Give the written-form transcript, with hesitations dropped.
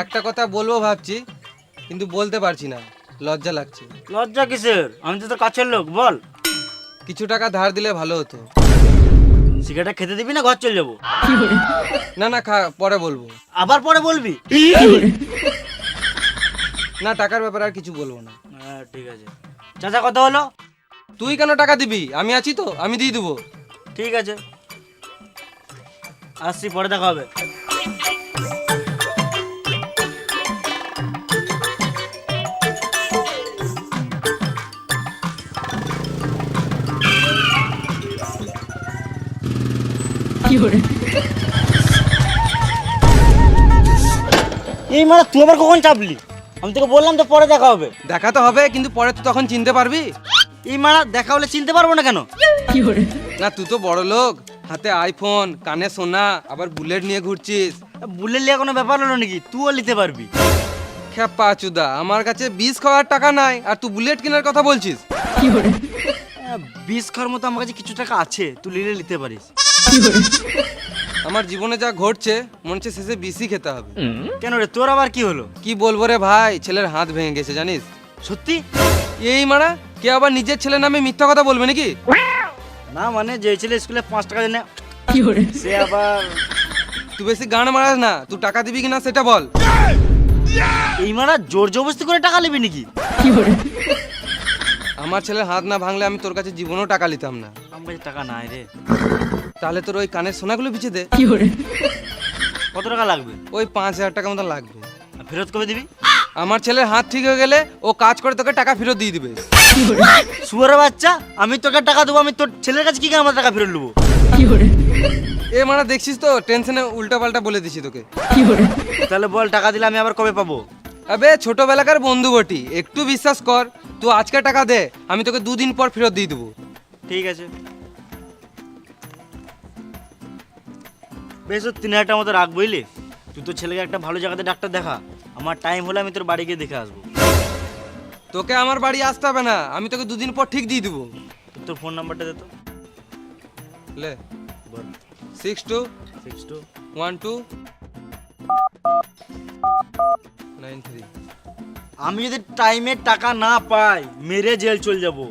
একটা কথা বলবো ভাবছি, কিন্তু বলতে পারছি না, লজ্জা লাগছে। লজ্জা কিসের? আমি তো তোর কাছের লোক, বল। কিছু টাকা ধার দিলে ভালো হতো। সিগারেটটা খেতে দিবি না ঘর চলে যাবো? না না, পরে বলবো। আবার পরে বলবি? না, টাকার ব্যাপারে আর কিছু বলবো না। হ্যাঁ ঠিক আছে। চাচা কত হলো? তুই কেন টাকা দিবি? আমি আছি তো, আমি দিয়ে দেবো। ঠিক আছে, আসছি, পরে দেখা হবে। এই মানে তুই আবার কখন চাপলি? আমি তোকে বললাম তো পরে দেখা হবে। দেখা তো হবে, কিন্তু পরে তো তখন চিনতে পারবি। এই মারা দেখা হলে চিনতে পারবো না কেন? না, তুই তো বড় লোক, হাতে আইফোন, কানে সোনা, আবার বুলেট নিয়ে ঘুরছিস। বুলেট লিয়া কোনো ব্যাপার হলো নাকি? তুইও নিতে পারবি। খেপা চুদা, আমার কাছে 20 খাওয়ার টাকা নাই, আর তুই বুলেট কেনার কথা বলছিস। 20 খাওয়ার মতো আমার কাছে কিছু টাকা আছে, তুই নিলে নিতে পারিস। আমার জীবনে যা ঘটছে, মনে হচ্ছে শেষে বিসি খেতে হবে। কেন রে, তোর আবার কি হলো? কি বলবো রে ভাই, ছেলের হাত ভেঙে গেছে জানিস। সত্যি? এই মারা, কে আবার নিজের ছেলের নামে মিথ্যা কথা বলবে নাকি? না মানে যে ছেলে স্কুলে 5 টাকা দেয় না, সে আবার। তুই বেশি গান মারাস না, তুই টাকা দিবি কিনা সেটা বল। এই মারা জোর জবরদস্তি করে টাকা নেবে নাকি? আমার ছেলের হাত না ভাঙলে আমি তোর কাছে জীবনেও টাকা নিতাম না। আমার কাছে টাকা নাই রে। তাহলে তোর ওই কানের সোনাগুলো বিছে দে। কত টাকা লাগবে? ওই 5,000 টাকা মতো লাগবে। আর ফেরত কবে দিবি? আমার ছেলের হাত ঠিক হয়ে গেলে ও কাজ করে তোকে টাকা ফেরত দিয়ে দিবে। শুয়ারের বাচ্চা, আমি তোকে টাকা দেবো, আমি তোর ছেলের কাছে কি করে আমার টাকা ফেরত নেবো? এ মারা, দেখছিস তো টেনশনে উল্টা পাল্টা বলে দিছি তোকে। তাহলে বল, টাকা দিলে আমি আবার কবে পাবো? আবে ছোটবেলাকার বন্ধু বটি, একটু বিশ্বাস কর। তুই আজকে টাকা দে, আমি তোকে 2 দিন পর ফেরত দিয়ে দেবো। ঠিক আছে, বেশ 3,000 মতো রাখ, বুঝলি? তুই তোর ছেলেকে একটা ভালো জায়গাতে ডাক্তার দেখা, আমার টাইম হলে আমি তোর বাড়ি গিয়ে দেখে আসবো। তোকে আমার বাড়ি আসতে হবে না, আমি তোকে 2 দিন পর ঠিক দিয়ে দেবো। তোর ফোন নাম্বারটা দে তো। লে, বল। 621293। আমি যদি টাইমে টাকা না পাই, মেরে জেল চলে যাবো।